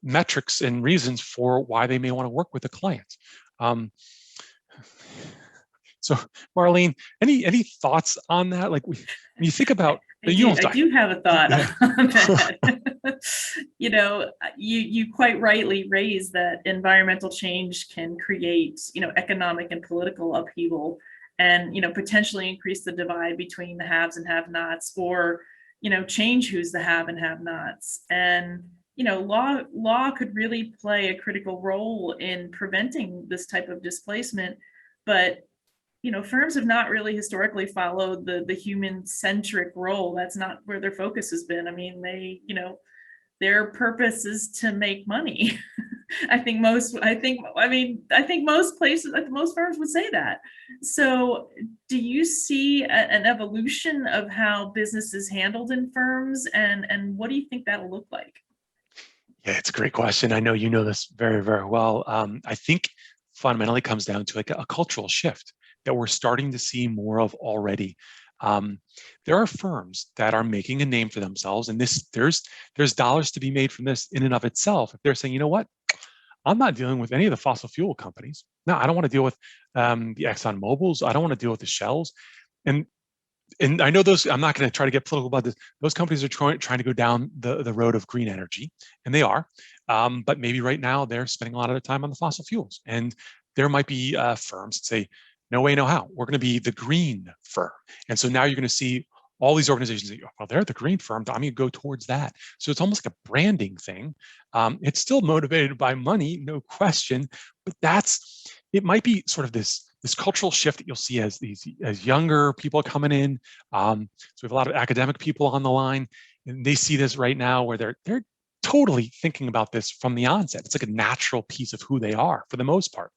metrics and reasons for why they may want to work with a client. So, Marlene, any thoughts on that? Like, when you think about, I do have a thought on that. You quite rightly raised that environmental change can create, economic and political upheaval, and potentially increase the divide between the haves and have-nots, or change who's the have and have-nots. And law could really play a critical role in preventing this type of displacement, but firms have not really historically followed the human-centric role. That's not where their focus has been. I mean, their purpose is to make money. I think most places, most firms would say that. So do you see an evolution of how business is handled in firms, and what do you think that'll look like? Yeah, it's a great question. I know you know this very, very well. I think fundamentally comes down to like a cultural shift that we're starting to see more of already. There are firms that are making a name for themselves, and there's dollars to be made from this in and of itself. If they're saying, you know what, I'm not dealing with any of the fossil fuel companies. No, I don't want to deal with the Exxon Mobils. I don't want to deal with the Shells. And I know those, I'm not going to try to get political about this. Those companies are trying to go down the road of green energy, and they are. But maybe right now they're spending a lot of their time on the fossil fuels. And there might be firms that say, no way, no how. We're going to be the green firm. And so now you're going to see all these organizations that, well, they're the green firm. I'm going to go towards that. So it's almost like a branding thing. It's still motivated by money, no question. But it might be sort of this cultural shift that you'll see as younger people coming in. So we have a lot of academic people on the line, and they see this right now where they're totally thinking about this from the onset. It's like a natural piece of who they are for the most part.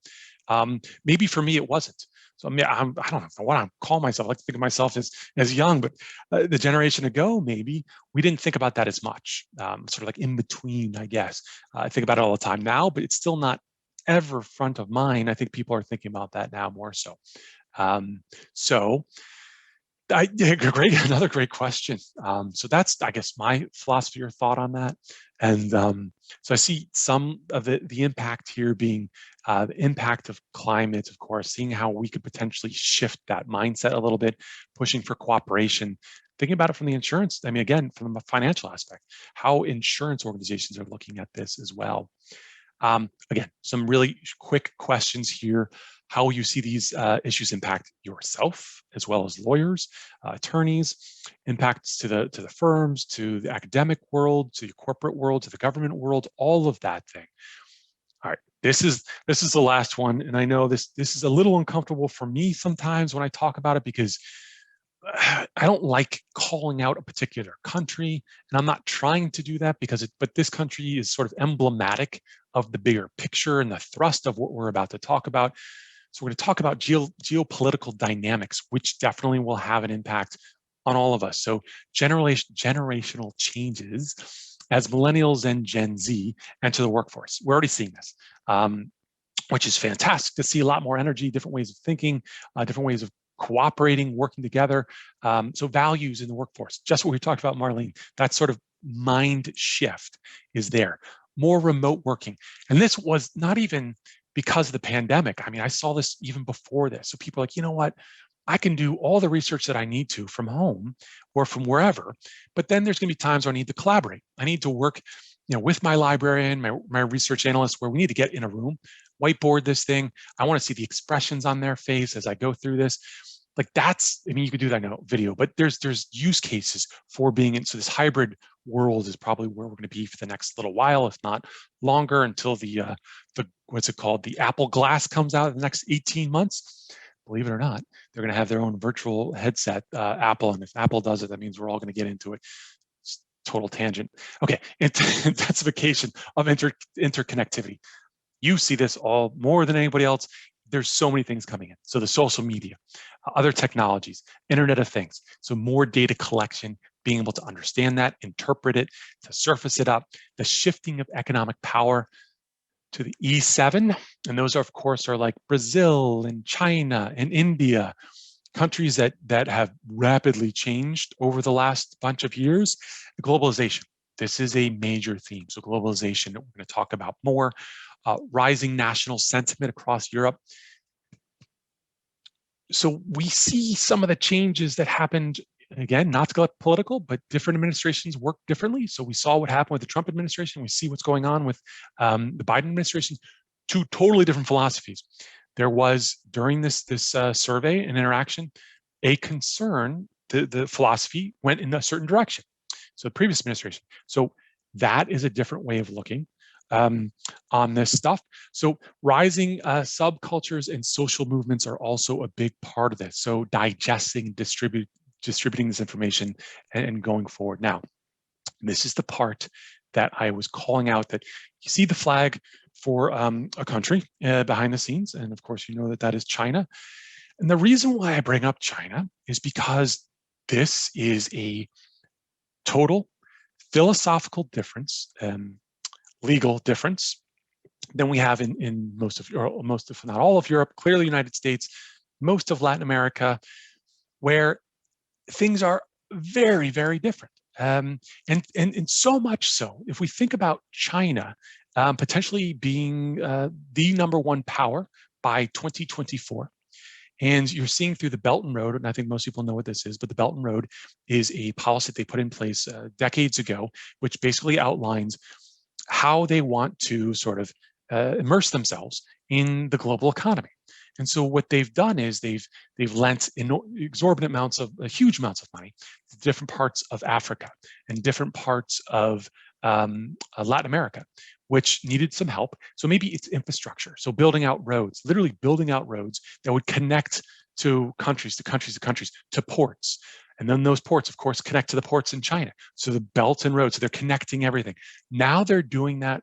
Maybe for me, it wasn't. So I mean, I don't know what I call myself. I like to think of myself as young, but the generation ago, maybe we didn't think about that as much. Sort of like in between, I guess. I think about it all the time now, but it's still not ever front of mind. I think people are thinking about that now more so. Another great question. So that's, I guess, my philosophy or thought on that. And so I see some of the impact here being the impact of climate, of course, seeing how we could potentially shift that mindset a little bit, pushing for cooperation. Thinking about it from the insurance, I mean, again, from a financial aspect, how insurance organizations are looking at this as well. Again, some really quick questions here. How you see these issues impact yourself, as well as lawyers, attorneys, impacts to the firms, to the academic world, to the corporate world, to the government world, all of that thing. All right, this is the last one, and I know this is a little uncomfortable for me sometimes when I talk about it, because I don't like calling out a particular country, and I'm not trying to do that but this country is sort of emblematic of the bigger picture and the thrust of what we're about to talk about. So we're going to talk about geopolitical dynamics, which definitely will have an impact on all of us. So generational changes as millennials and Gen Z enter the workforce. We're already seeing this, which is fantastic to see. A lot more energy, different ways of thinking, different ways of cooperating, working together. So values in the workforce, just what we talked about, Marlene, that sort of mind shift is there. More remote working. And this was not even because of the pandemic. I mean, I saw this even before this. So people are like, you know what? I can do all the research that I need to from home or from wherever, but then there's going to be times where I need to collaborate. I need to work, with my librarian, my research analyst, where we need to get in a room, whiteboard this thing. I want to see the expressions on their face as I go through this. Like that's, I mean, you could do that in a video, but there's use cases for being in. So this hybrid world is probably where we're going to be for the next little while, if not longer, until the what's it called? The Apple Glass comes out in the next 18 months. Believe it or not, they're going to have their own virtual headset, Apple. And if Apple does it, that means we're all going to get into it. It's total tangent. Okay, intensification of interconnectivity. You see this all more than anybody else. There's so many things coming in. So the social media, other technologies, Internet of Things. So more data collection, being able to understand that, interpret it, to surface it up, the shifting of economic power to the E7. And those are, of course, are like Brazil and China and India, countries that have rapidly changed over the last bunch of years. Globalization. This is a major theme. So globalization, we're going to talk about more. Rising national sentiment across Europe. So we see some of the changes that happened, again, not to get political, but different administrations work differently. So we saw what happened with the Trump administration. We see what's going on with the Biden administration. Two totally different philosophies. There was, during this survey and interaction, a concern, the philosophy went in a certain direction. So the previous administration. So that is a different way of looking on this stuff. So rising subcultures and social movements are also a big part of this. So digesting, distributing this information and going forward. Now, this is the part that I was calling out, that you see the flag for a country behind the scenes. And of course, you know that is China. And the reason why I bring up China is because this is a total philosophical difference, legal difference than we have in most of, if not all of Europe, clearly the United States, most of Latin America, where things are very, very different. And so much so, if we think about China potentially being the number one power by 2024, and you're seeing through the Belt and Road, and I think most people know what this is, but the Belt and Road is a policy they put in place decades ago, which basically outlines how they want to sort of immerse themselves in the global economy. And so what they've done is they've lent exorbitant amounts of huge amounts of money to different parts of Africa and different parts of Latin America, which needed some help. So maybe it's infrastructure. So building out roads, literally building out roads that would connect to countries, to ports. And then those ports, of course, connect to the ports in China. So the Belt and Road, so they're connecting everything. Now they're doing that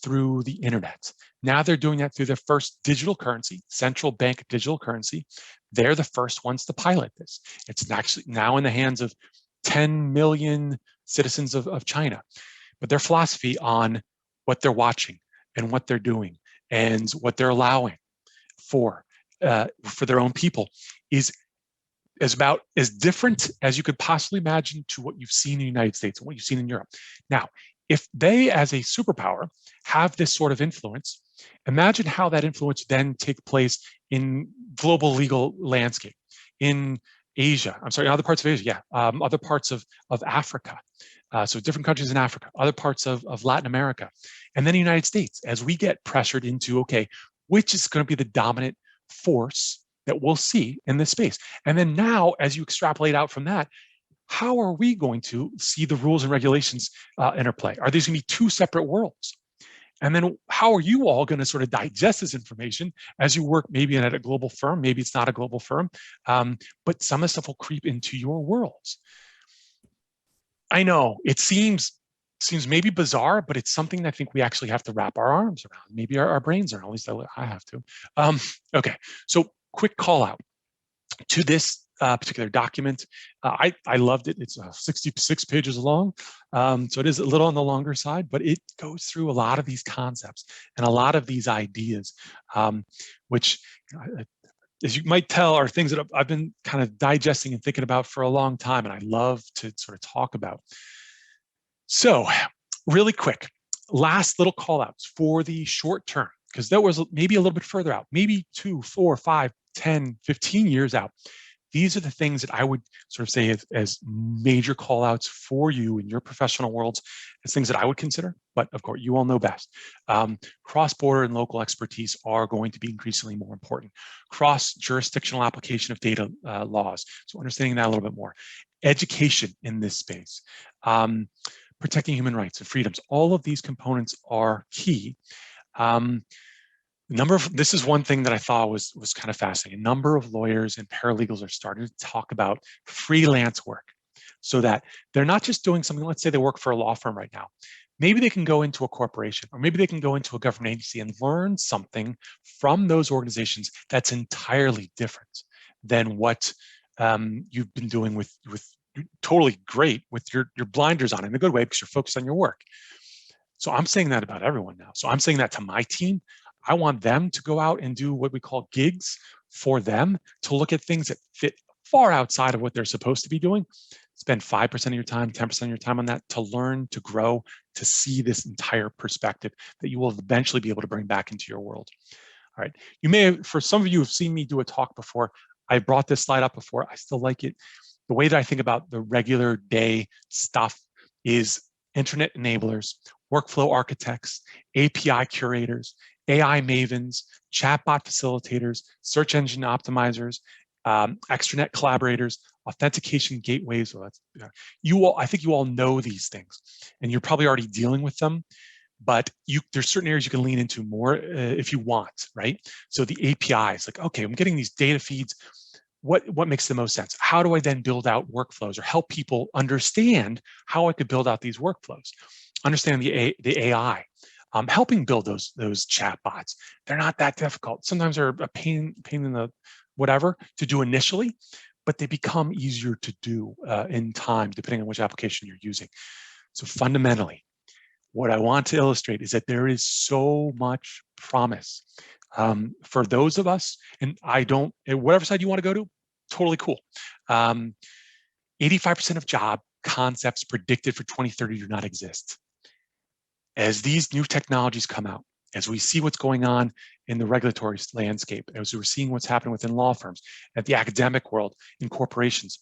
through the internet. Now they're doing that through their first digital currency, central bank digital currency. They're the first ones to pilot this. It's actually now in the hands of 10 million citizens of China. But their philosophy on what they're watching and what they're doing and what they're allowing for their own people is about as different as you could possibly imagine to what you've seen in the United States and what you've seen in Europe. Now, if they, as a superpower, have this sort of influence, imagine how that influence then take place in global legal landscape, in Asia, I'm sorry, other parts of Asia, yeah, other parts of Africa. So different countries in Africa, other parts of Latin America, and then the United States, as we get pressured into, okay, which is going to be the dominant force that we'll see in this space? And then now, as you extrapolate out from that, how are we going to see the rules and regulations interplay? Are these going to be two separate worlds? And then how are you all going to sort of digest this information as you work maybe at a global firm? Maybe it's not a global firm, but some of the stuff will creep into your worlds. I know it seems maybe bizarre, but it's something I think we actually have to wrap our arms around. Maybe our brains are, at least I have to. Okay, so quick call out to this particular document. I loved it. It's 66 pages long, so it is a little on the longer side, but it goes through a lot of these concepts and a lot of these ideas, which, as you might tell, are things that I've been kind of digesting and thinking about for a long time, and I love to sort of talk about. So really quick, last little call outs for the short term, because that was maybe a little bit further out, maybe 2, 4, 5, 10, 15 years out. These are the things that I would sort of say as major call outs for you in your professional worlds, as things that I would consider, but of course you all know best. Cross-border and local expertise are going to be increasingly more important. Cross-jurisdictional application of data laws, so understanding that a little bit more. Education in this space. Protecting human rights and freedoms. All of these components are key. This is one thing that I thought was kind of fascinating. A number of lawyers and paralegals are starting to talk about freelance work, so that they're not just doing something. Let's say they work for a law firm right now. Maybe they can go into a corporation, or maybe they can go into a government agency and learn something from those organizations that's entirely different than what you've been doing with totally great with your blinders on in a good way, because you're focused on your work. So I'm saying that about everyone now. So I'm saying that to my team. I want them to go out and do what we call gigs for them, to look at things that fit far outside of what they're supposed to be doing. Spend 5% of your time, 10% of your time on that, to learn, to grow, to see this entire perspective that you will eventually be able to bring back into your world. All right. You may have, for some of you who have seen me do a talk before, I brought this slide up before. I still like it. The way that I think about the regular day stuff is internet enablers, workflow architects, API curators, AI mavens, chatbot facilitators, search engine optimizers, extranet collaborators, authentication gateways. Well, I think you all know these things, and you're probably already dealing with them. But there's certain areas you can lean into more if you want, right? So the APIs, like, okay, I'm getting these data feeds. What makes the most sense? How do I then build out workflows, or help people understand how I could build out these workflows? Understand the AI. Helping build those chatbots. They're not that difficult. Sometimes they're a pain in the whatever to do initially, but they become easier to do in time, depending on which application you're using. So fundamentally, what I want to illustrate is that there is so much promise for those of us, and whatever side you want to go to, totally cool. 85% of job concepts predicted for 2030 do not exist. As these new technologies come out, as we see what's going on in the regulatory landscape, as we're seeing what's happening within law firms, at the academic world, in corporations,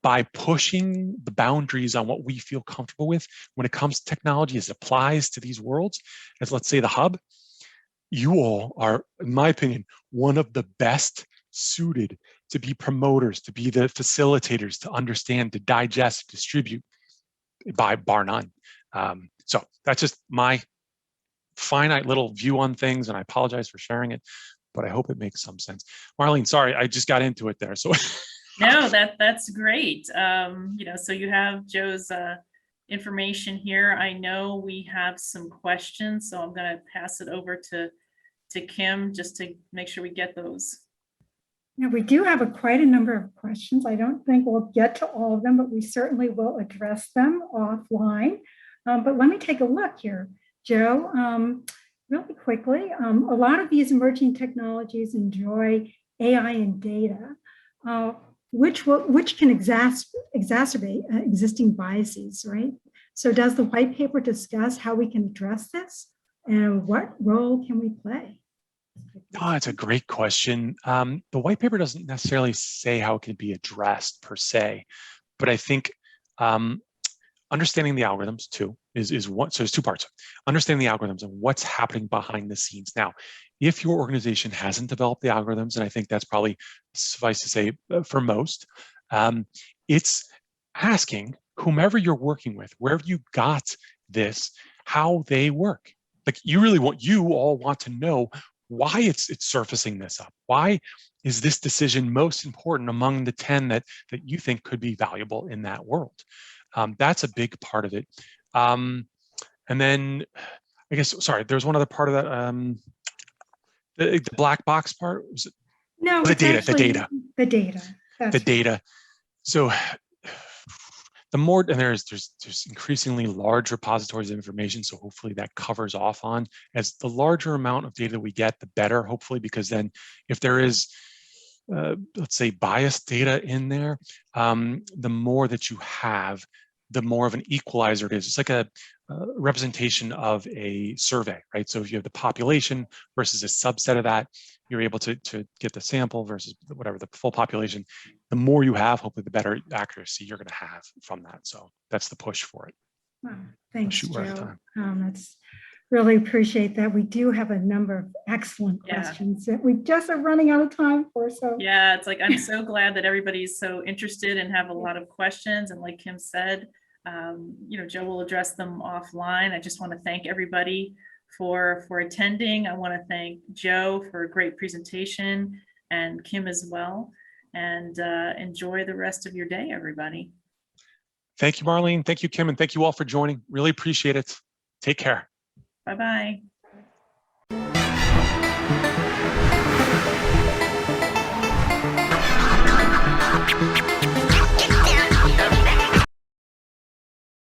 by pushing the boundaries on what we feel comfortable with when it comes to technology as it applies to these worlds, as let's say the hub, you all are, in my opinion, one of the best suited to be promoters, to be the facilitators, to understand, to digest, distribute, by bar none. So that's just my finite little view on things, and I apologize for sharing it, but I hope it makes some sense. Marlene, sorry, I just got into it there. So no, that's great. So you have Joe's information here. I know we have some questions, so I'm going to pass it over to Kim just to make sure we get those. Now, we do have quite a number of questions. I don't think we'll get to all of them, but we certainly will address them offline. But let me take a look here, Joe, really quickly. A lot of these emerging technologies enjoy AI and data, which can exacerbate existing biases, right? So does the white paper discuss how we can address this, and what role can we play? Oh, it's a great question. The white paper doesn't necessarily say how it can be addressed per se, but I think understanding the algorithms too is one. So there's two parts: understanding the algorithms and what's happening behind the scenes. Now, if your organization hasn't developed the algorithms, and I think that's probably suffice to say for most, it's asking whomever you're working with, wherever you got this, how they work. Like you all want to know why it's surfacing this up. Why is this decision most important among the 10 that you think could be valuable in that world? That's a big part of it. And then I guess, sorry, there's one other part of that. The black box part, was it? No, The it's data. The data. That's The right. data. So the more, and there's increasingly large repositories of information, so hopefully that covers off on, as the larger amount of data we get, the better, hopefully, because then if there is, let's say, biased data in there, the more that you have, the more of an equalizer it is. It's like a representation of a survey, right? So if you have the population versus a subset of that, you're able to get the sample versus whatever the full population. The more you have, hopefully the better accuracy you're going to have from that. So that's the push for it. Wow, thanks, Shoot, we're out of Joe. time. That's really appreciate that. We do have a number of excellent questions that we just are running out of time for. So yeah, it's like I'm so glad that everybody's so interested and have a lot of questions. And like Kim said, Joe will address them offline. I just want to thank everybody for attending. I want to thank Joe for a great presentation and Kim as well. And enjoy the rest of your day, everybody. Thank you, Marlene. Thank you, Kim. And thank you all for joining. Really appreciate it. Take care. Bye-bye.